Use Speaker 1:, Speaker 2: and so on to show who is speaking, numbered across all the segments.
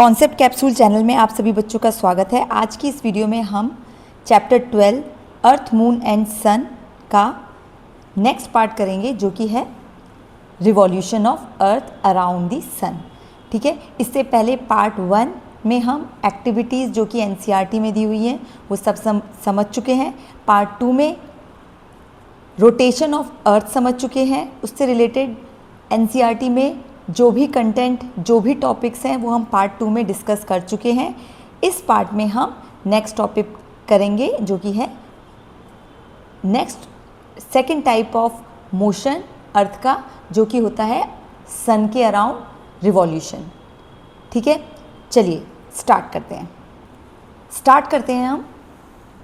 Speaker 1: Concept capsule channel में आप सभी बच्चों का स्वागत है। आज की इस वीडियो में हम chapter 12 earth moon and sun का नेक्स्ट पार्ट करेंगे, जो कि है revolution of earth around the sun. ठीक है, इससे पहले पार्ट 1 में हम एक्टिविटीज़ जो कि एनसीईआरटी में दी हुई हैं वो सब समझ चुके हैं। पार्ट 2 में रोटेशन ऑफ अर्थ समझ चुके हैं। उससे रिलेटेड एनसीईआरटी में जो भी कंटेंट, जो भी टॉपिक्स हैं वो हम पार्ट 2 में डिस्कस कर चुके हैं। इस पार्ट में हम नेक्स्ट टॉपिक करेंगे, जो कि है next second type of motion earth का, जो कि होता है सन के अराउंड रिवॉल्यूशन। ठीक है, चलिए स्टार्ट करते हैं हम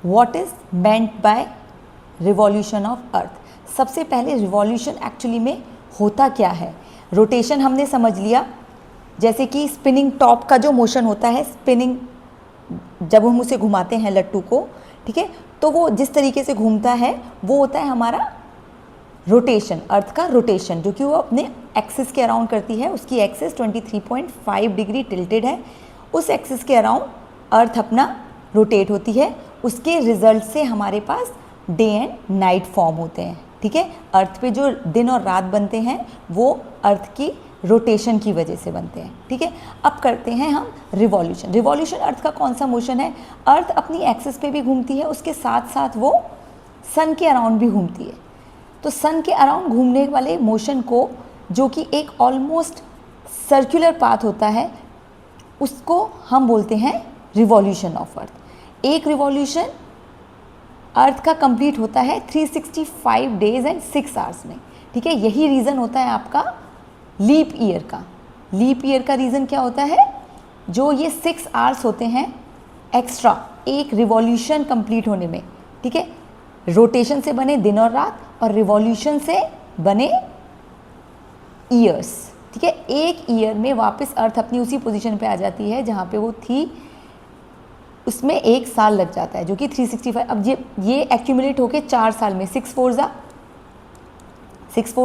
Speaker 1: what is meant by revolution of अर्थ। सबसे पहले रिवॉल्यूशन एक्चुअली में होता क्या है। रोटेशन हमने समझ लिया, जैसे कि स्पिनिंग टॉप का जो मोशन होता है, स्पिनिंग जब हम उसे घुमाते हैं लट्टू को, ठीक है, तो वो जिस तरीके से घूमता है वो होता है हमारा रोटेशन, अर्थ का रोटेशन, जो कि वो अपने एक्सिस के अराउंड करती है। उसकी एक्सिस 23.5 डिग्री टिल्टेड है। उस एक्सिस के अराउंड अर्थ अपना रोटेट होती है। उसके रिजल्ट से हमारे पास डे एंड नाइट फॉर्म होते हैं। ठीक है, अर्थ पे जो दिन और रात बनते हैं वो अर्थ की रोटेशन की वजह से बनते हैं। ठीक है, अब करते हैं हम रिवॉल्यूशन। रिवॉल्यूशन अर्थ का कौन सा मोशन है। अर्थ अपनी एक्सिस पे भी घूमती है, उसके साथ साथ वो सन के अराउंड भी घूमती है। तो सन के अराउंड घूमने वाले मोशन को, जो कि एक ऑलमोस्ट सर्कुलर पाथ होता है, उसको हम बोलते हैं रिवॉल्यूशन ऑफ अर्थ। एक रिवॉल्यूशन अर्थ का कंप्लीट होता है 365 डेज एंड 6 आवर्स में। ठीक है, यही रीज़न होता है आपका लीप ईयर का। लीप ईयर का रीज़न क्या होता है, जो ये 6 आवर्स होते हैं एक्स्ट्रा एक रिवॉल्यूशन कंप्लीट होने में। ठीक है, रोटेशन से बने दिन और रात और रिवॉल्यूशन से बने ईयर्स। ठीक है, एक ईयर में वापस अर्थ अपनी उसी पोजीशन पे आ जाती है जहाँ पे वो थी, उसमें 1 साल लग जाता है, जो कि 365। अब ये एक्यूमुलेट होके 4 साल में 6 4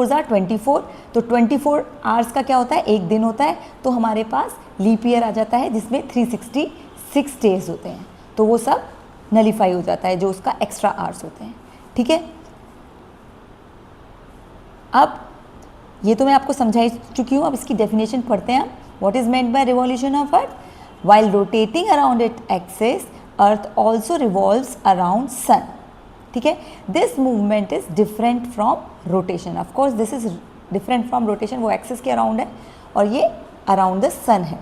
Speaker 1: ज़ा 24, तो 24 आवर्स का क्या होता है, एक दिन होता है। तो हमारे पास लीप ईयर आ जाता है जिसमें 366 डेज होते हैं, तो वो सब नलीफाई हो जाता है, जो उसका एक्स्ट्रा आवर्स होते हैं। ठीक है, अब ये तो मैं आपको समझा चुकी हूँ। अब इसकी डेफिनेशन पढ़ते हैं। What is meant by revolution of earth. While rotating around its axis, Earth also revolves around Sun. ठीक है, this movement is different from rotation. Of course, this is different from rotation. वो axis के around है और ये around the Sun है.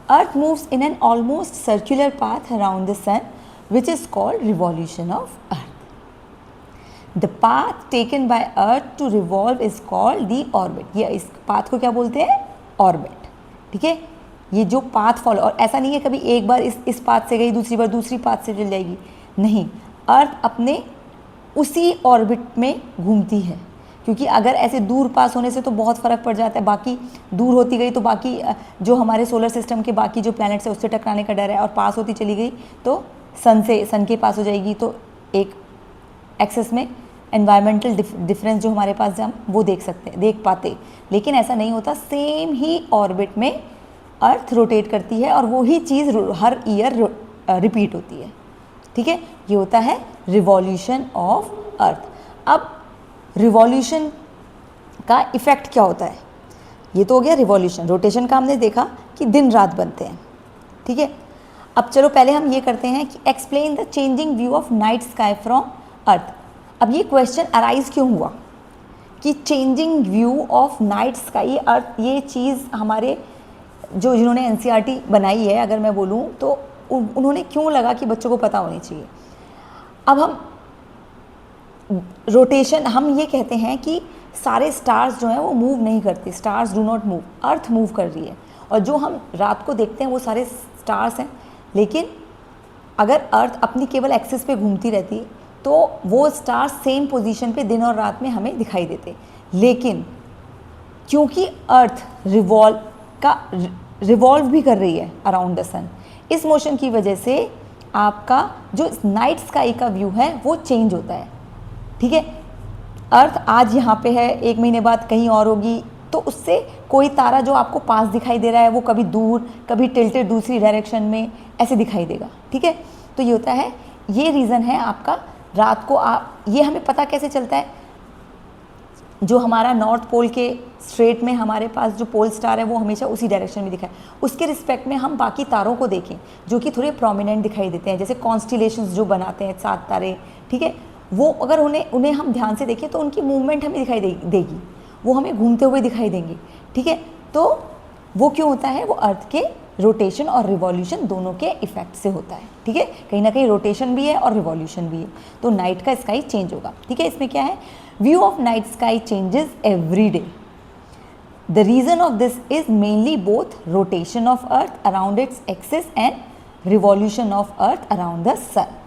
Speaker 1: Earth moves in an almost circular path around the Sun, which is called revolution of Earth. The path taken by Earth to revolve is called the orbit. ये इस path को क्या बोलते हैं, orbit. ठीक है, ये जो पाथ फॉलो, और ऐसा नहीं है कभी एक बार इस पाथ से गई, दूसरी बार दूसरी पाथ से चल जाएगी, नहीं। अर्थ अपने उसी ऑर्बिट में घूमती है, क्योंकि अगर ऐसे दूर पास होने से तो बहुत फ़र्क पड़ जाता है। बाकी दूर होती गई तो बाकी जो हमारे सोलर सिस्टम के बाकी जो प्लैनेट्स है उससे टकराने का डर है, और पास होती चली गई तो सन के पास हो जाएगी। तो एक एक्सेस में एनवायरमेंटल डिफरेंस जो हमारे पास हम वो देख पाते, लेकिन ऐसा नहीं होता। सेम ही ऑर्बिट में अर्थ रोटेट करती है और वो ही चीज़ हर ईयर रिपीट होती है। ठीक है, ये होता है रिवॉल्यूशन ऑफ अर्थ। अब रिवॉल्यूशन का इफ़ेक्ट क्या होता है, ये तो हो गया रिवॉल्यूशन। रोटेशन का हमने देखा कि दिन रात बनते हैं। ठीक है, अब चलो पहले हम ये करते हैं कि explain the changing view of night sky from earth. अब ये क्वेश्चन अराइज क्यों हुआ कि changing view of night sky, earth, ये चीज़ हमारे जिन्होंने एनसीईआरटी बनाई है, अगर मैं बोलूँ तो उन्होंने क्यों लगा कि बच्चों को पता होनी चाहिए। अब हम रोटेशन, हम ये कहते हैं कि सारे स्टार्स जो हैं वो मूव नहीं करते, stars do not move, earth move कर रही है। और जो हम रात को देखते हैं वो सारे स्टार्स हैं, लेकिन अगर अर्थ अपनी केवल एक्सिस पे घूमती रहती तो वो स्टार्स सेम पोजीशन पे दिन और रात में हमें दिखाई देते। लेकिन क्योंकि अर्थ रिवॉल्व भी कर रही है अराउंड द सन, इस मोशन की वजह से आपका जो नाइट स्काई का व्यू है वो चेंज होता है। ठीक है, अर्थ आज यहाँ पे है, 1 महीने बाद कहीं और होगी, तो उससे कोई तारा जो आपको पास दिखाई दे रहा है वो कभी दूर, कभी टिल्टेड दूसरी डायरेक्शन में ऐसे दिखाई देगा, ठीक है। तो ये होता है, ये रीज़न है आपका रात को ये हमें पता कैसे चलता है, जो हमारा नॉर्थ पोल के स्ट्रेट में हमारे पास जो पोल स्टार है वो हमेशा उसी डायरेक्शन में दिखाए, उसके रिस्पेक्ट में हम बाकी तारों को देखें जो कि थोड़े प्रोमिनेंट दिखाई देते हैं, जैसे कॉन्स्टिलेशंस जो बनाते हैं 7 तारे, ठीक है, वो अगर उन्हें हम ध्यान से देखें तो उनकी मूवमेंट हमें दिखाई देगी, वो हमें घूमते हुए दिखाई देंगे, ठीक है। तो वो क्यों होता है, वो अर्थ के रोटेशन और रिवॉल्यूशन दोनों के इफेक्ट से होता है, ठीक है। कहीं ना कहीं रोटेशन भी है और रिवॉल्यूशन भी है, तो नाइट का स्काई चेंज होगा, ठीक है। इसमें क्या है, view of night sky changes every day. The reason of this is mainly both rotation of earth around its axis and revolution of earth around the sun.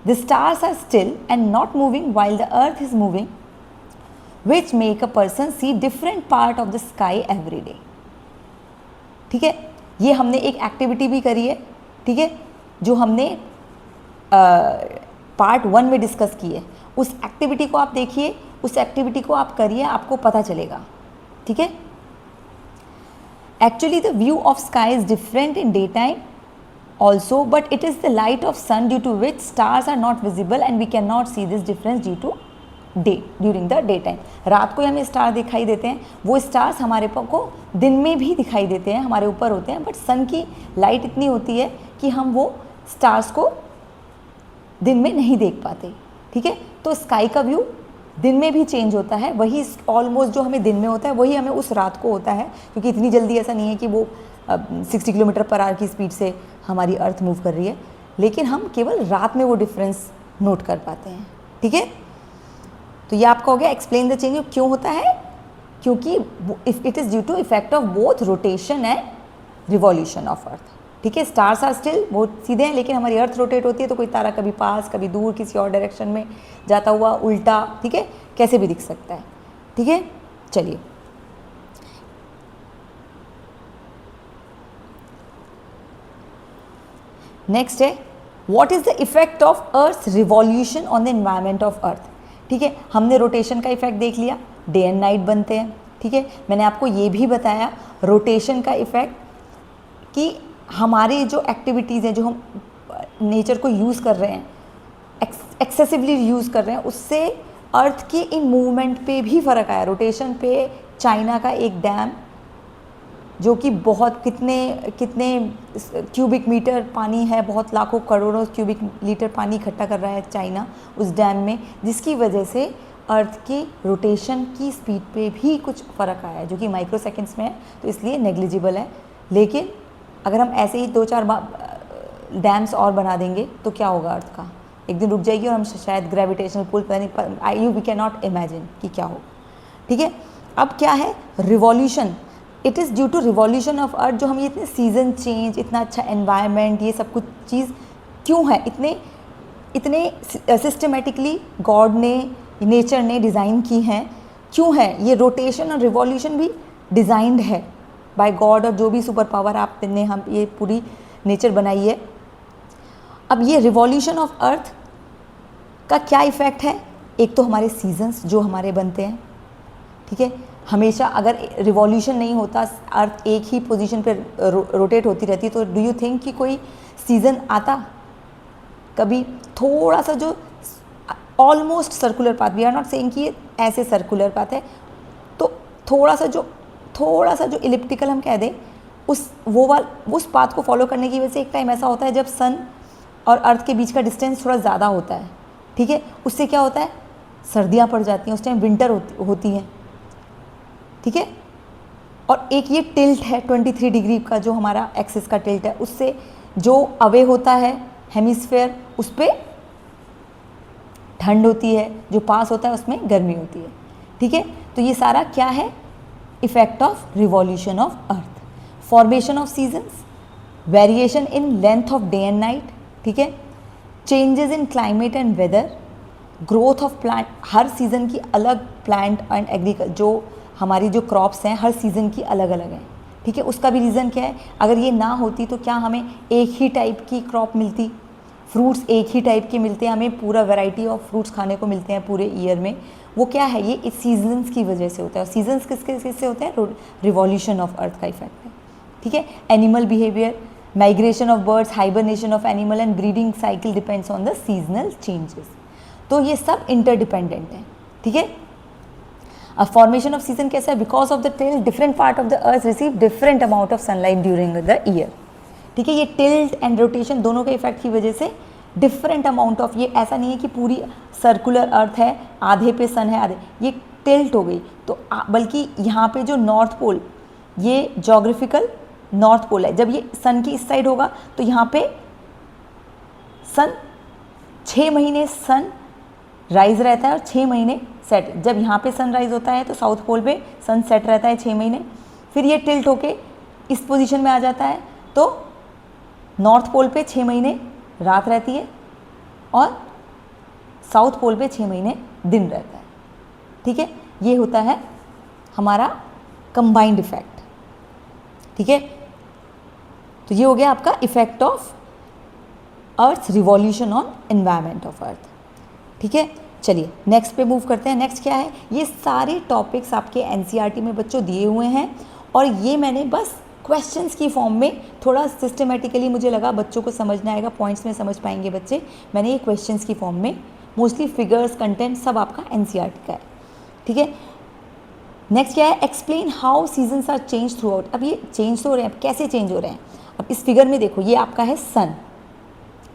Speaker 1: The stars are still and not moving while the earth is moving, which make a person see different part of the sky every day, ठीक है। ये हमने एक activity भी करी है, ठीक है, जो हमने पार्ट 1 में डिस्कस की है। उस एक्टिविटी को आप देखिए, उस एक्टिविटी को आप करिए, आपको पता चलेगा, ठीक है। Actually the view of sky is different in day time also, but it is the light of sun due to which stars are not visible and we cannot see this difference due to day during the day time। रात को हमें star दिखाई देते हैं, वो stars हमारे को दिन में भी दिखाई देते हैं, हमारे ऊपर होते हैं, बट सन की लाइट इतनी होती है कि हम वो स्टार्स को दिन में नहीं देख पाते, ठीक है। तो स्काई का व्यू दिन में भी चेंज होता है, वही ऑलमोस्ट जो हमें दिन में होता है वही हमें उस रात को होता है, क्योंकि इतनी जल्दी ऐसा नहीं है कि वो 60 किलोमीटर पर आवर की स्पीड से हमारी अर्थ मूव कर रही है, लेकिन हम केवल रात में वो डिफरेंस नोट कर पाते हैं, ठीक है। तो ये आपका हो गया एक्सप्लेन द चेंज। क्यों होता है, क्योंकि it is due to effect of both rotation and revolution of earth, ठीक है। स्टार्स आर स्टिल, वो सीधे हैं, लेकिन हमारी अर्थ रोटेट होती है, तो कोई तारा कभी पास, कभी दूर, किसी और डायरेक्शन में जाता हुआ, उल्टा, ठीक है, कैसे भी दिख सकता है, ठीक है। चलिए नेक्स्ट है, what is the effect of earth revolution on the environment of earth, ठीक है। हमने रोटेशन का इफेक्ट देख लिया, डे एंड नाइट बनते हैं, ठीक है। मैंने आपको ये भी बताया रोटेशन का इफेक्ट, कि हमारी जो एक्टिविटीज़ हैं, जो हम नेचर को यूज़ कर रहे हैं, एक्सेसिवली यूज़ कर रहे हैं, उससे अर्थ की इन मूवमेंट पे भी फ़र्क आया। रोटेशन पे चाइना का एक डैम जो कि बहुत कितने क्यूबिक मीटर पानी है, बहुत लाखों करोड़ों क्यूबिक लीटर पानी इकट्ठा कर रहा है चाइना उस डैम में, जिसकी वजह से अर्थ की रोटेशन की स्पीड पे भी कुछ फ़र्क आया है, जो कि माइक्रो सेकेंड्स में है, तो इसलिए नेग्लिजिबल है। लेकिन अगर हम ऐसे ही 2-4 डैम्स और बना देंगे तो क्या होगा, अर्थ का एक दिन रुक जाएगी और हम शायद gravitational pull we can not imagine कि क्या हो, ठीक है। अब क्या है revolution, it is due to revolution of earth. जो हम ये इतने सीजन चेंज, इतना अच्छा एनवायरनमेंट, ये सब कुछ चीज़ क्यों है, इतने सिस्टमेटिकली गॉड ने, नेचर ने डिज़ाइन की हैं, क्यों है ये रोटेशन और रिवॉल्यूशन भी डिज़ाइंड है बाय गॉड, और जो भी सुपर पावर आपने हम ये पूरी नेचर बनाई है। अब ये रिवॉल्यूशन ऑफ अर्थ का क्या इफ़ेक्ट है, एक तो हमारे सीजन्स जो हमारे बनते हैं, ठीक है। हमेशा अगर रिवॉल्यूशन नहीं होता, अर्थ एक ही पोजीशन पे रोटेट होती रहती, तो डू यू थिंक कि कोई सीज़न आता कभी? थोड़ा सा जो almost circular path, we are not saying कि ऐसे सर्कुलर पाथ है, तो थोड़ा सा जो इलिप्टिकल हम कह दें, उस पाथ को फॉलो करने की वजह से एक टाइम ऐसा होता है जब सन और अर्थ के बीच का डिस्टेंस थोड़ा ज़्यादा होता है, ठीक है। उससे क्या होता है, सर्दियाँ पड़ जाती हैं, उस टाइम विंटर होती है, ठीक है। और एक ये टिल्ट है 23 डिग्री का, जो हमारा एक्सिस का टिल्ट है, उससे जो अवे होता है हेमिस्फेयर, उस पर ठंड होती है, जो पास होता है उसमें गर्मी होती है, ठीक है। तो ये सारा क्या है, effect of revolution of earth. Formation of seasons, variation in length of day and night, ठीक है। Changes in climate and weather, growth of plant, हर सीज़न की अलग प्लांट एंड एग्रीकल्चर, जो हमारी जो क्रॉप्स हैं हर सीज़न की अलग अलग हैं, ठीक है। उसका भी रीज़न क्या है, अगर ये ना होती तो क्या हमें एक ही टाइप की क्रॉप मिलती, फ्रूट्स एक ही टाइप के मिलते हैं, हमें पूरा वैरायटी ऑफ फ्रूट्स खाने को मिलते हैं पूरे ईयर में, वो क्या है, ये इस सीजन्स की वजह से होता है। और सीजन्स किससे होते हैं, रिवॉल्यूशन ऑफ अर्थ का इफेक्ट है, ठीक है। Animal behaviour, migration of birds, hibernation of animal and breeding cycle depends on the seasonal changes. तो ये सब इंटरडिपेंडेंट है, ठीक है। अब फॉर्मेशन ऑफ सीजन कैसा है, because of the tilt different part of the earth receive different amount of sunlight during the year, ठीक है। ये टिल्ट एंड रोटेशन दोनों के इफेक्ट की वजह से डिफरेंट अमाउंट ऑफ, ये ऐसा नहीं है कि पूरी सर्कुलर अर्थ है, आधे पे सन है आधे, ये टिल्ट हो गई। तो बल्कि यहाँ पे जो नॉर्थ पोल, ये जोग्राफिकल नॉर्थ पोल है, जब ये सन की इस साइड होगा तो यहाँ पे सन 6 महीने सन राइज रहता है और 6 महीने सेट। जब यहाँ पे सन राइज होता है तो साउथ पोल पे सन सेट रहता है 6 महीने, फिर ये टिल्ट होके इस पोजीशन में आ जाता है तो नॉर्थ पोल पे 6 महीने रात रहती है और साउथ पोल पे 6 महीने दिन रहता है, ठीक है। ये होता है हमारा कंबाइंड इफेक्ट, ठीक है। तो ये हो गया आपका effect of earth revolution on environment of earth, ठीक है। चलिए नेक्स्ट पे मूव करते हैं। नेक्स्ट क्या है, ये सारे टॉपिक्स आपके एनसीईआरटी में बच्चों दिए हुए हैं और ये मैंने बस क्वेश्चंस की फॉर्म में थोड़ा सिस्टमेटिकली मुझे लगा बच्चों को समझना आएगा, पॉइंट्स में समझ पाएंगे बच्चे, मैंने ये क्वेश्चंस की फॉर्म में, मोस्टली फिगर्स कंटेंट सब आपका एनसीईआरटी का है, ठीक है। नेक्स्ट क्या है, explain how seasons are change throughout. अब ये चेंज तो हो रहे हैं, अब कैसे चेंज हो रहे हैं। अब इस फिगर में देखो, ये आपका है सन,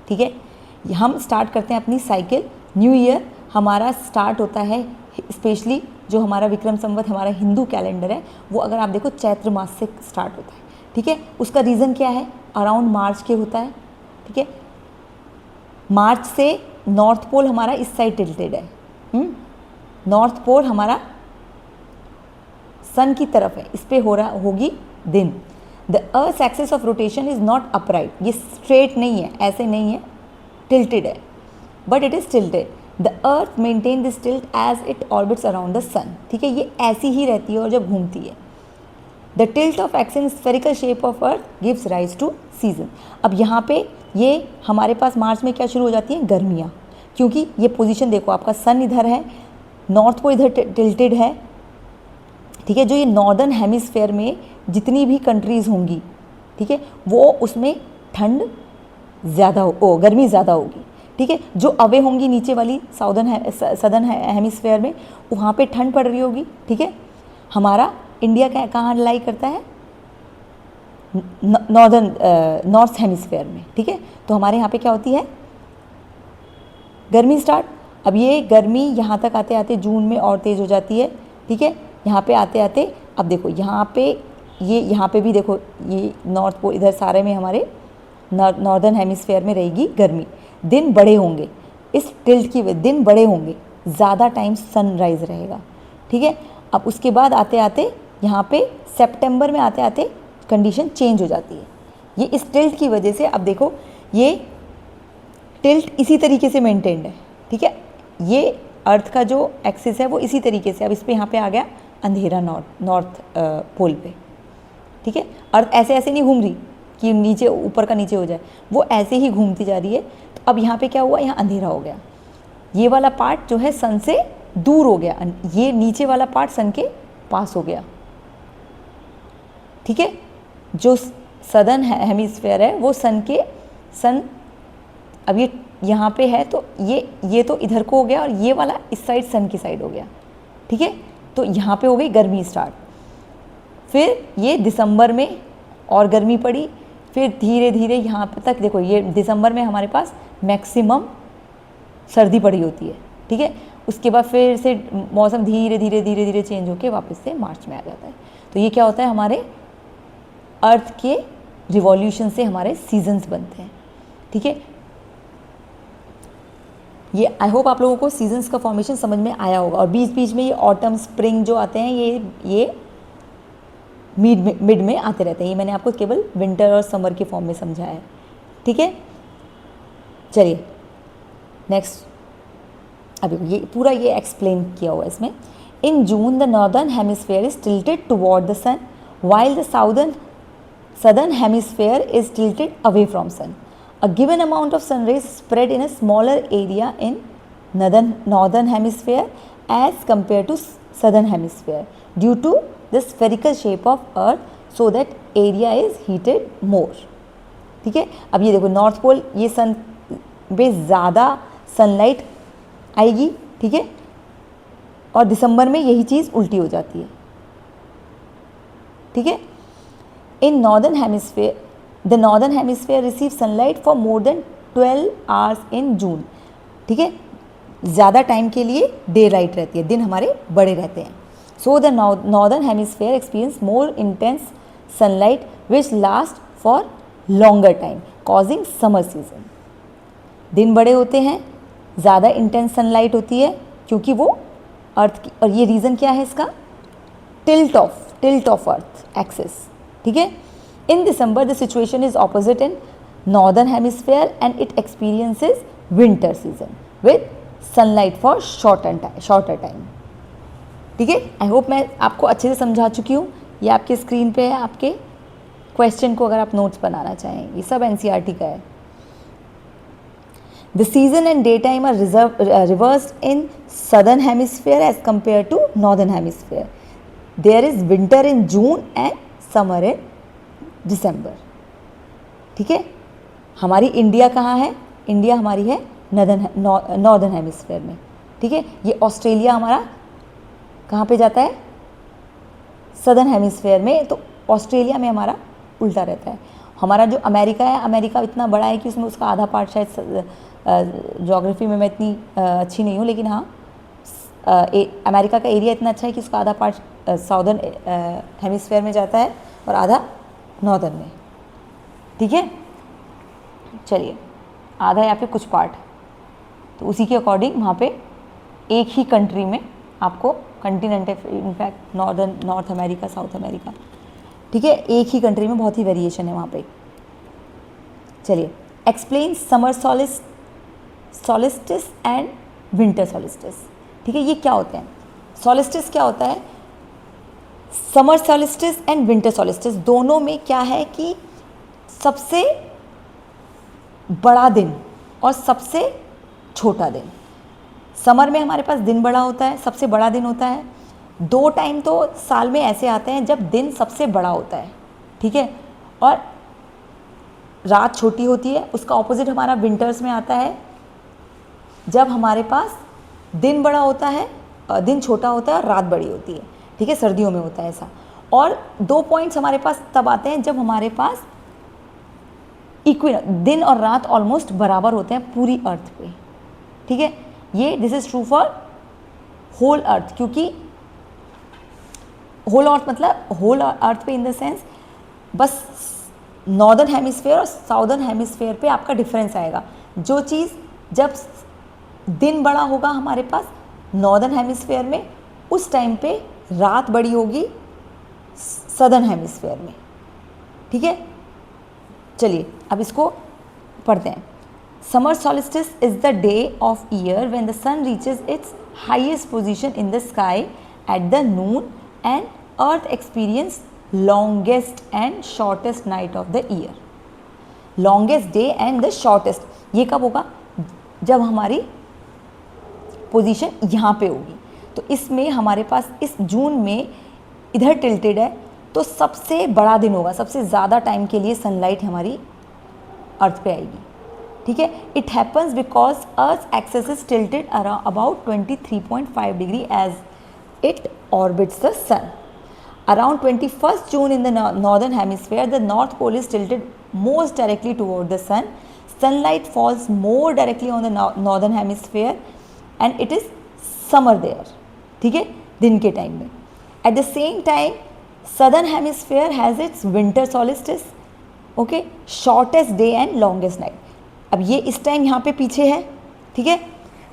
Speaker 1: ठीक है। हम स्टार्ट करते हैं अपनी साइकिल, न्यू ईयर हमारा स्टार्ट होता है, स्पेशली जो हमारा विक्रम संवत हमारा हिंदू कैलेंडर है वो अगर आप देखो चैत्र मास से स्टार्ट होता है, ठीक है। उसका रीज़न क्या है, अराउंड मार्च के होता है, ठीक है। मार्च से नॉर्थ पोल हमारा इस साइड टिल्टेड है, नॉर्थ पोल हमारा सन की तरफ है, इस पे हो रहा होगी दिन। The earth axis of rotation is not upright, ये स्ट्रेट नहीं है, ऐसे नहीं है, टिल्टेड है, but it is tilted. The earth maintain this tilt as it orbits around the sun, ठीक है। ये ऐसी ही रहती है और जब घूमती है। The tilt of axis in spherical shape of earth gives rise to season. अब यहाँ पे ये हमारे पास मार्च में क्या शुरू हो जाती है, गर्मियाँ, क्योंकि ये पोजीशन देखो, आपका सन इधर है, नॉर्थ पोल इधर टिल्टेड है, ठीक है। जो ये नॉर्दर्न हेमिस्फेयर में जितनी भी कंट्रीज़ होंगी, ठीक है, वो उसमें ठंड ज़्यादा गर्मी ज़्यादा होगी, ठीक है। जो अवे होंगी नीचे वाली सदर्न हेमिस्फेयर में, वहाँ पे ठंड पड़ रही होगी, ठीक है। हमारा इंडिया कहाँ लाई करता है, नॉर्थ हेमिस्फेयर में, ठीक है। तो हमारे यहाँ पे क्या होती है, गर्मी स्टार्ट। अब ये गर्मी यहाँ तक आते आते जून में और तेज़ हो जाती है, ठीक है। यहाँ पे आते आते अब देखो यहाँ पे यहाँ पे भी देखो, ये नॉर्थ पोल इधर सारे में हमारे नॉर्दर्न हेमिस्फेयर में रहेगी गर्मी, दिन बड़े होंगे, इस टिल्ट की वजह दिन बड़े होंगे, ज़्यादा टाइम सनराइज रहेगा, ठीक है। अब उसके बाद आते आते यहाँ पे सितंबर में आते आते कंडीशन चेंज हो जाती है, ये इस टिल्ट की वजह से। अब देखो ये टिल्ट इसी तरीके से मेंटेन्ड है, ठीक है। ये अर्थ का जो एक्सिस है वो इसी तरीके से, अब इस पर यहाँ पे आ गया अंधेरा नॉर्थ पोल पे, ठीक है। अर्थ ऐसे ऐसे नहीं घूम रही कि नीचे ऊपर का नीचे हो जाए, वो ऐसे ही घूमती जा रही है। तो अब यहाँ पे क्या हुआ, यहाँ अंधेरा हो गया, ये वाला पार्ट जो है सन से दूर हो गया, ये नीचे वाला पार्ट सन के पास हो गया, ठीक है। जो सदर्न हेमिस्फेयर है वो सन अब ये यहाँ पे है तो ये तो इधर को हो गया और ये वाला इस साइड सन की साइड हो गया, ठीक है। तो यहाँ पे हो गई गर्मी स्टार्ट, फिर ये दिसंबर में और गर्मी पड़ी, फिर धीरे धीरे यहाँ पे तक देखो, ये दिसंबर में हमारे पास मैक्सिमम सर्दी पड़ी होती है, ठीक है। उसके बाद फिर से मौसम धीरे धीरे चेंज होके वापस से मार्च में आ जाता है। तो ये क्या होता है, हमारे अर्थ के रिवॉल्यूशन से हमारे सीजन्स बनते हैं, ठीक है। ये आई होप आप लोगों को सीजन्स का फॉर्मेशन समझ में आया होगा। और बीच बीच में ये ऑटम स्प्रिंग जो आते हैं ये मिड में आते रहते हैं, ये मैंने आपको केवल विंटर और समर के फॉर्म में समझाया है, ठीक है। चलिए नेक्स्ट, अभी ये पूरा ये एक्सप्लेन किया हुआ है इसमें। In June the northern hemisphere is tilted toward the sun while the southern hemisphere is tilted away from sun. A given amount of sun rays spread in a smaller area in northern hemisphere as compared to southern hemisphere due to the spherical shape of earth, so that area is heated more. ठीक है, अब ये देखो north pole, ये सन पे ज़्यादा sunlight आएगी, ठीक है, और दिसंबर में यही चीज़ उल्टी हो जाती है, ठीक है. In northern hemisphere, the northern hemisphere receive sunlight for more than 12 hours in June. ठीक है, ज़्यादा टाइम के लिए डे लाइट रहती है, दिन हमारे बड़े रहते हैं. So the northern hemisphere experience more intense sunlight which last for longer time causing summer season. दिन बड़े होते हैं, ज़्यादा इंटेंस सनलाइट होती है क्योंकि वो अर्थ की, और ये रीज़न क्या है इसका, टिल्ट ऑफ अर्थ एक्सिस. ठीक है, in December the situation is opposite in northern hemisphere and it experiences winter season with sunlight for shorter time. ठीक है, आई होप मैं आपको अच्छे से समझा चुकी हूँ. ये आपके स्क्रीन पे है, आपके क्वेश्चन को अगर आप नोट्स बनाना चाहें, ये सब एनसीईआरटी का है. The season and daytime are reversed in southern hemisphere as compared to northern hemisphere. There is winter in June and summer in December. ठीक है, हमारी इंडिया कहाँ है, इंडिया हमारी है नॉर्दर्न हेमिस्फेयर में. ठीक है, ये ऑस्ट्रेलिया हमारा कहाँ पे जाता है, सदर्न हेमिस्फेयर में. तो ऑस्ट्रेलिया में हमारा उल्टा रहता है. हमारा जो अमेरिका है, अमेरिका इतना बड़ा है कि उसमें उसका आधा पार्ट शायद, ज्योग्राफी में मैं इतनी अच्छी नहीं हूँ, लेकिन हाँ अमेरिका का एरिया इतना अच्छा है कि उसका आधा पार्ट साउदर्न हेमिस्फेयर में जाता है और आधा नॉर्दर्न में. ठीक है, चलिए, आधा या फिर कुछ पार्ट, तो उसी के अकॉर्डिंग वहाँ पे एक ही कंट्री में आपको कंटिनेंट है, in fact north America, south America. ठीक है, एक ही कंट्री में बहुत ही वेरिएशन है वहाँ पे. चलिए, explain summer solstice and winter solstice. ठीक है, ये क्या होते हैं, सॉलिस्टिस क्या होता है, summer solstice and winter solstice दोनों में क्या है कि सबसे बड़ा दिन और सबसे छोटा दिन. समर में हमारे पास दिन बड़ा होता है, सबसे बड़ा दिन होता है. 2 टाइम तो साल में ऐसे आते हैं जब दिन सबसे बड़ा होता है. ठीक है, और रात छोटी होती है. उसका ऑपोजिट हमारा विंटर्स में आता है, जब हमारे पास दिन बड़ा होता है, दिन छोटा होता है और रात बड़ी होती है. ठीक है, सर्दियों में होता है ऐसा. और 2 पॉइंट्स हमारे पास तब आते हैं जब हमारे पास दिन और रात ऑलमोस्ट बराबर होते हैं पूरी अर्थ पे. ठीक है, ये this is true for whole earth, क्योंकि होल अर्थ मतलब होल अर्थ पे इन द सेंस बस नॉर्दर्न हेमिस्फेयर और साउदर्न हेमिस्फेयर पे आपका डिफरेंस आएगा. जो चीज़ जब दिन बड़ा होगा हमारे पास नॉर्दर्न हेमिस्फेयर में, उस टाइम पे रात बड़ी होगी सदर्न हेमिस्फेयर में. ठीक है, चलिए अब इसको पढ़ते हैं. Summer solstice is the day of year when the sun reaches its highest position in the sky at the noon and earth experience longest and shortest night of the year. Longest day and the shortest, ये कब होगा, जब हमारी position यहाँ पे होगी. तो इसमें हमारे पास इस जून में इधर टिल्टेड है, तो सबसे बड़ा दिन होगा, सबसे ज़्यादा टाइम के लिए सनलाइट हमारी अर्थ पे आएगी. ठीक है, it happens because earth axis is tilted about 23.5 degree as it orbits the sun. Around 21st June in the northern hemisphere, the north pole is tilted most directly toward the sun. Sunlight falls more directly on the northern hemisphere and it is summer there. ठीक है, दिन के time में. At the same time, southern hemisphere has its winter solstice. Okay, shortest day and longest night. अब ये इस time यहाँ पे पीछे है. ठीक है,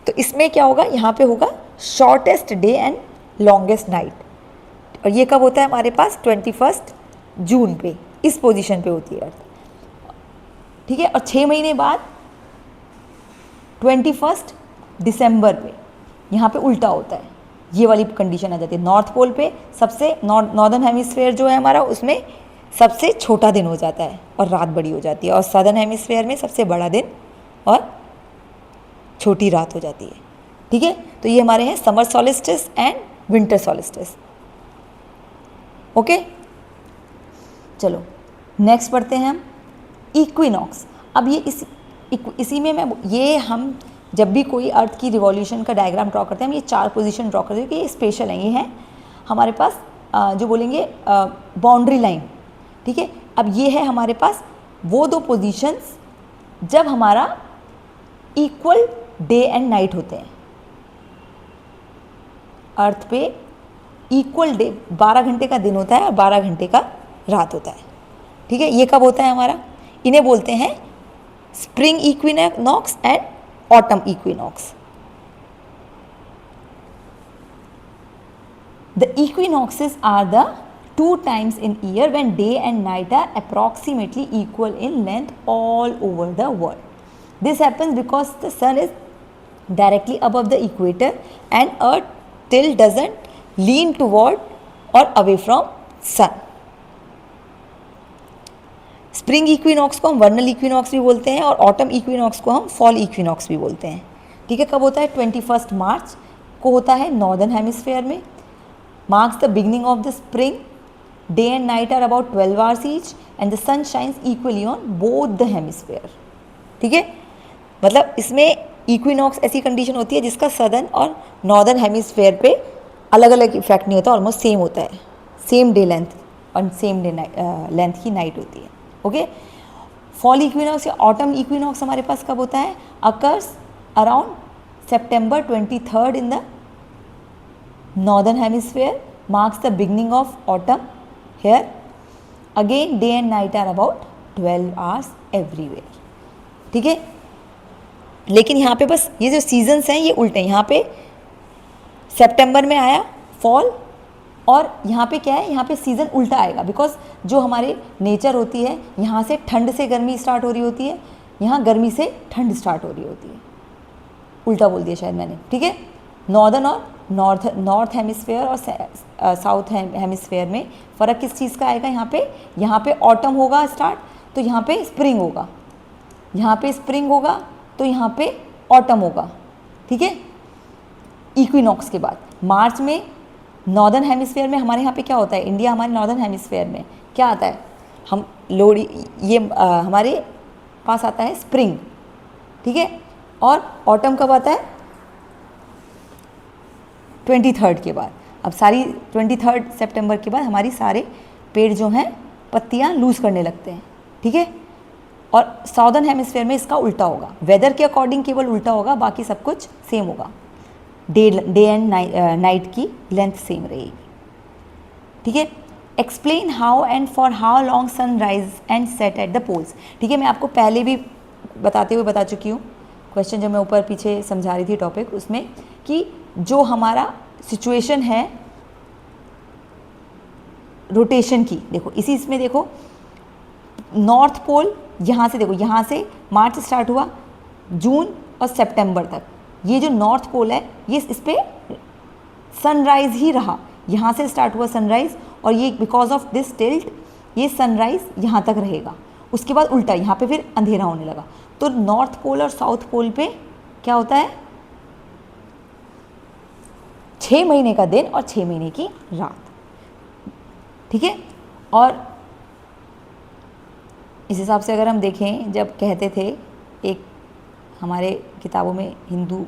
Speaker 1: तो इसमें क्या होगा, यहाँ पे होगा shortest day and longest night. और ये कब होता है हमारे पास 21 जून पे, इस पोजीशन पे होती है अर्थ. ठीक है, और 6 महीने बाद 21 दिसंबर पे यहाँ पे उल्टा होता है. ये वाली कंडीशन आ जाती है. नॉर्थ पोल पे सबसे नॉर्दर्न हेमिस्फेयर जो है हमारा, उसमें सबसे छोटा दिन हो जाता है और रात बड़ी हो जाती है, और सदर्न हेमिस्फेयर में सबसे बड़ा दिन और छोटी रात हो जाती है. ठीक है, तो ये हमारे हैं summer solstice and winter solstice. Okay, चलो नेक्स्ट पढ़ते हैं हम इक्विनॉक्स। अब ये इसी में मैं ये हम जब भी कोई अर्थ की रिवॉल्यूशन का डायग्राम ड्रॉ करते हैं हम ये 4 पोजीशन ड्रॉ करते हैं कि ये स्पेशल हैं, ये हैं हमारे पास जो बोलेंगे बाउंड्री लाइन। ठीक है, अब ये है हमारे पास वो 2 पोजीशंस जब हमारा इक्वल डे एंड नाइट होते हैं। अर्थ पे इक्वल डे 12 घंटे का दिन होता है और 12 घंटे का रात होता है। ठीक है, ये कब होता है हमारा, इन्हें बोलते हैं spring equinox and autumn equinox. The equinoxes are the 2 times in year when day and night are approximately equal in length all over the world. This happens because the sun is directly above the equator and earth tilt doesn't lean toward or away from sun. Spring equinox को हम वर्नल equinox भी बोलते हैं और autumn equinox को हम fall equinox भी बोलते हैं। ठीक है, कब होता है 21 मार्च को होता है नॉर्दर्न हेमिस्फेयर में। marks the beginning of the spring. Day and night are about 12 hours each and the sun shines equally on both the hemisphere. ठीक है, मतलब इसमें इक्विनॉक्स ऐसी कंडीशन होती है जिसका सदर्न और नॉर्दर्न हेमिस्फेयर पे अलग अलग इफेक्ट नहीं होता, ऑलमोस्ट सेम होता है, सेम डे लेंथ और सेम डे लेंथ की नाइट होती है। ओके, फॉल इक्विनॉक्स या ऑटम इक्विनॉक्स हमारे पास कब होता है, occurs around September 23rd in the northern hemisphere, marks the beginning of autumn here. Again day and night are about 12 hours everywhere. ठीक है, लेकिन यहाँ पे बस ये जो सीजन्स हैं ये उल्टे हैं। यहाँ पे सितंबर में आया फॉल और यहाँ पे क्या है, यहाँ पे सीज़न उल्टा आएगा बिकॉज जो हमारे नेचर होती है यहाँ से ठंड से गर्मी स्टार्ट हो रही होती है, यहाँ गर्मी से ठंड स्टार्ट हो रही होती है। उल्टा बोल दिया शायद मैंने। ठीक है, नॉर्दर्न और नॉर्थ हेमिस्फेयर और साउथ हेमिस्फेयर में फ़र्क किस चीज़ का आएगा, यहाँ पे ऑटम होगा स्टार्ट तो यहाँ पे स्प्रिंग होगा, यहाँ पे स्प्रिंग होगा तो यहाँ पे ऑटम होगा। ठीक है, इक्विनॉक्स के बाद मार्च में नॉर्दर्न हेमिस्फेयर में हमारे यहाँ पे क्या होता है, इंडिया हमारे नॉर्दर्न हेमिस्फेयर में क्या आता है, हम लोहड़ी ये हमारे पास आता है स्प्रिंग। ठीक है, और ऑटम कब आता है 23rd के बाद। अब सारी 23rd सितंबर के बाद हमारी सारे पेड़ जो हैं पत्तियां लूज़ करने लगते हैं। ठीक है, और साउदर्न हेमिस्फेयर में इसका उल्टा होगा, वेदर के अकॉर्डिंग केवल उल्टा होगा, बाकी सब कुछ सेम होगा, डे एंड नाइट की लेंथ सेम रहेगी। ठीक है, explain how and for how long sun rise and set at the poles. ठीक है, मैं आपको पहले भी बताते हुए बता चुकी हूँ, क्वेश्चन जब मैं ऊपर पीछे समझा रही थी टॉपिक उसमें, कि जो हमारा सिचुएशन है रोटेशन की, देखो इसी इसमें देखो नॉर्थ पोल यहाँ से, देखो यहाँ से मार्च स्टार्ट हुआ जून और सितंबर तक, ये जो नॉर्थ पोल है ये इस पर सनराइज़ ही रहा, यहाँ से स्टार्ट हुआ सनराइज़ और ये बिकॉज ऑफ दिस टिल्ट ये सनराइज़ यहाँ तक रहेगा, उसके बाद उल्टा यहाँ पे फिर अंधेरा होने लगा। तो नॉर्थ पोल और साउथ पोल पे क्या होता है, 6 महीने का दिन और 6 महीने की रात। ठीक है, और इस हिसाब से अगर हम देखें, जब कहते थे एक हमारे किताबों में हिंदू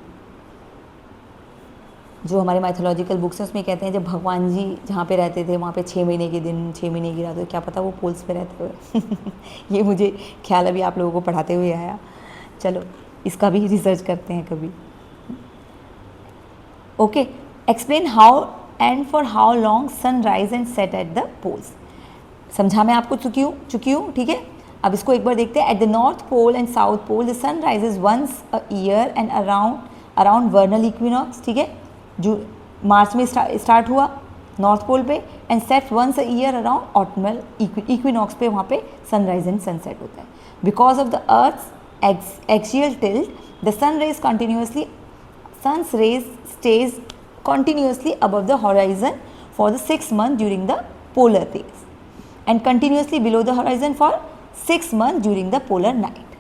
Speaker 1: जो हमारे माइथोलॉजिकल बुक्स हैं उसमें कहते हैं जब भगवान जी जहाँ पे रहते थे वहाँ पे 6 महीने के दिन 6 महीने की रात, तो क्या पता वो पोल्स पे रहते हुए ये मुझे ख्याल अभी आप लोगों को पढ़ाते हुए आया। चलो इसका भी रिसर्च करते हैं कभी। Okay, explain how and for how long sun rise and set at the poles. समझा मैं आपको चुकी हूँ। ठीक है, अब इसको एक बार देखते हैं। At the north pole and south pole the sun rises once a year and around vernal equinox. ठीक है, जो मार्च में स्टार्ट हुआ नॉर्थ पोल पे and set once a year around autumnal equinox पे वहाँ पे सनराइज एंड सनसेट होता है। Because of the earth's axial tilt the sun's rays stays continuously above the horizon for the 6 months during the polar days and continuously below the horizon for 6 months during the polar night.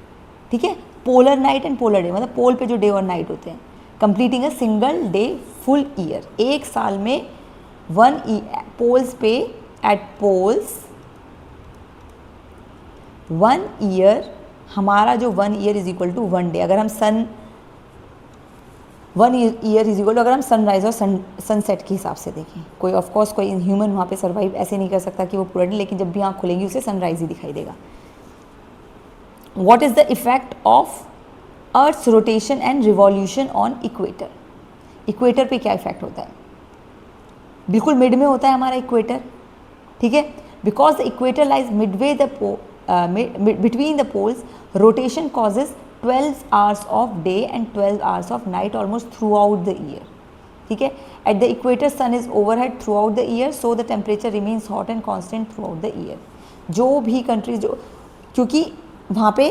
Speaker 1: ठीक है, polar night and polar day मतलब पोल पे जो day और night होते हैं, completing a single day full year, एक साल में पोल्स पे एट पोल्स 1 ईयर, हमारा जो 1 year is equal to 1 day. अगर हम 1 ईयर इज इक्वल टू, अगर हम सनराइज और सनसेट के हिसाब से देखें, कोई ऑफकोर्स कोई ह्यूमन वहाँ पे सर्वाइव ऐसे नहीं कर सकता कि वो पूरा दिन, लेकिन जब भी आँख खुलेंगी उसे सनराइज ही दिखाई देगा। What is the effect of earth's rotation and revolution on equator? Equator पे क्या इफेक्ट होता है? बिल्कुल मिड में होता है हमारा इक्वेटर, ठीक है। Because the equator lies Midway between the poles, rotation causes 12 hours of day and 12 hours of night almost throughout the year, ठीक है। At the equator sun is overhead throughout the year, so the temperature remains hot and constant throughout the year। जो भी countries क्योंकि वहाँ पे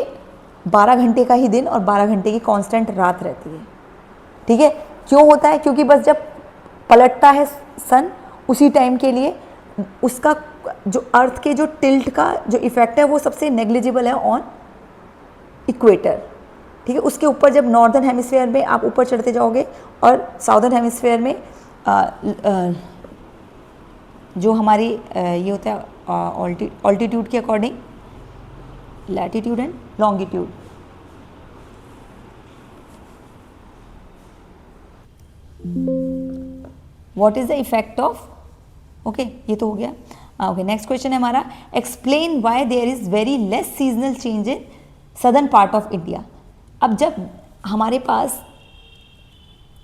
Speaker 1: 12 घंटे का ही दिन और 12 घंटे की कांस्टेंट रात रहती है, ठीक है। क्यों होता है? क्योंकि बस जब पलटता है सन उसी टाइम के लिए उसका जो अर्थ के जो टिल्ट का जो इफेक्ट है वो सबसे नेग्लिजिबल है ऑन इक्वेटर, ठीक है। उसके ऊपर जब नॉर्दर्न हेमिस्फीयर में आप ऊपर चढ़ते जाओगे और साउदर्न हेमिस्फीयर में जो हमारी ये होता है ऑल्टीट्यूड के according latitude and longitude, what is the effect of, okay ये तो हो गया। ओके नेक्स्ट क्वेश्चन है हमारा, explain why there is very less seasonal change in southern part of India. अब जब हमारे पास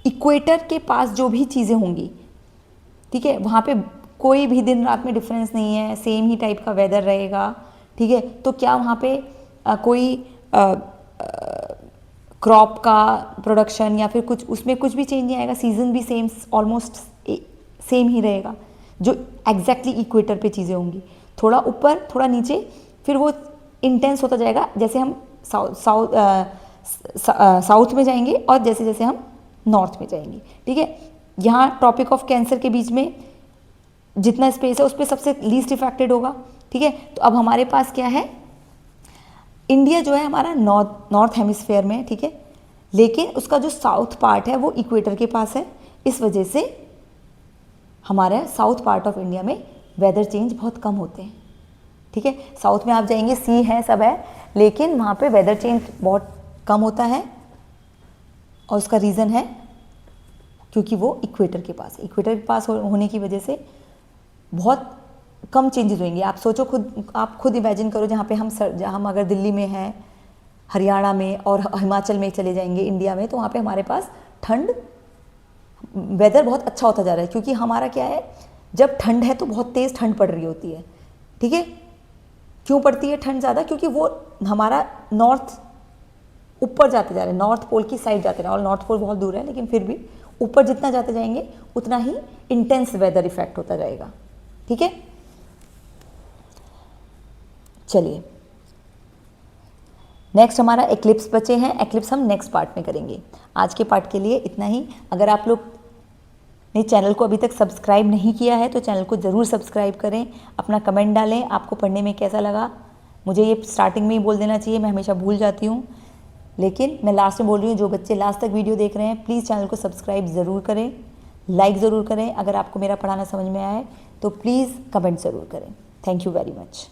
Speaker 1: इक्वेटर के पास जो भी चीज़ें होंगी, ठीक है, वहाँ पे कोई भी दिन रात में डिफरेंस नहीं है, सेम ही टाइप का वेदर रहेगा, ठीक है। तो क्या वहाँ पे कोई क्रॉप का प्रोडक्शन या फिर कुछ उसमें कुछ भी चेंज नहीं आएगा, सीजन भी सेम ऑलमोस्ट सेम ही रहेगा, जो एग्जैक्टली इक्वेटर पे चीज़ें होंगी। थोड़ा ऊपर थोड़ा नीचे फिर वो इंटेंस होता जाएगा, जैसे हम साउथ में जाएंगे और जैसे जैसे हम नॉर्थ में जाएंगे, ठीक है। यहाँ ट्रॉपिक ऑफ कैंसर के बीच में जितना स्पेस है उस पर सबसे लीस्ट इफेक्टेड होगा, ठीक है। तो अब हमारे पास क्या है, इंडिया जो है हमारा नॉर्थ हेमिस्फेयर में, ठीक है, लेकिन उसका जो साउथ पार्ट है वो इक्वेटर के पास है। इस वजह से हमारे साउथ पार्ट ऑफ इंडिया में वेदर चेंज बहुत कम होते हैं, ठीक है। साउथ में आप जाएंगे सी है सब है, लेकिन वहाँ पे वेदर चेंज बहुत कम होता है और उसका रीज़न है क्योंकि वो इक्वेटर के पास है। इक्वेटर के पास होने की वजह से बहुत कम चेंजेस होंगे। आप सोचो खुद, आप खुद इमेजिन करो, जहाँ पे हम अगर दिल्ली में हैं, हरियाणा में और हिमाचल में चले जाएंगे इंडिया में, तो वहाँ पे हमारे पास ठंड वेदर बहुत अच्छा होता जा रहा है, क्योंकि हमारा क्या है, जब ठंड है तो बहुत तेज़ ठंड पड़ रही होती है, ठीक है। क्यों पड़ती है ठंड ज़्यादा? क्योंकि वो हमारा नॉर्थ ऊपर जाते जा रहे हैं, नॉर्थ पोल की साइड जाते रहे, और नॉर्थ पोल बहुत दूर है, लेकिन फिर भी ऊपर जितना जाते जाएंगे उतना ही इंटेंस वेदर इफेक्ट होता जाएगा, ठीक है। चलिए नेक्स्ट हमारा एक्लिप्स बचे हैं, एक्लिप्स हम नेक्स्ट पार्ट में करेंगे। आज के पार्ट के लिए इतना ही। अगर आप लोग ने चैनल को अभी तक सब्सक्राइब नहीं किया है तो चैनल को ज़रूर सब्सक्राइब करें, अपना कमेंट डालें, आपको पढ़ने में कैसा लगा। मुझे ये स्टार्टिंग में ही बोल देना चाहिए, मैं हमेशा भूल जाती हूँ, लेकिन मैं लास्ट में बोल रही हूँ। जो बच्चे लास्ट तक वीडियो देख रहे हैं प्लीज़ चैनल को सब्सक्राइब ज़रूर करें, लाइक ज़रूर करें। अगर आपको मेरा पढ़ाना समझ में आए तो प्लीज़ कमेंट ज़रूर करें। Thank you very much.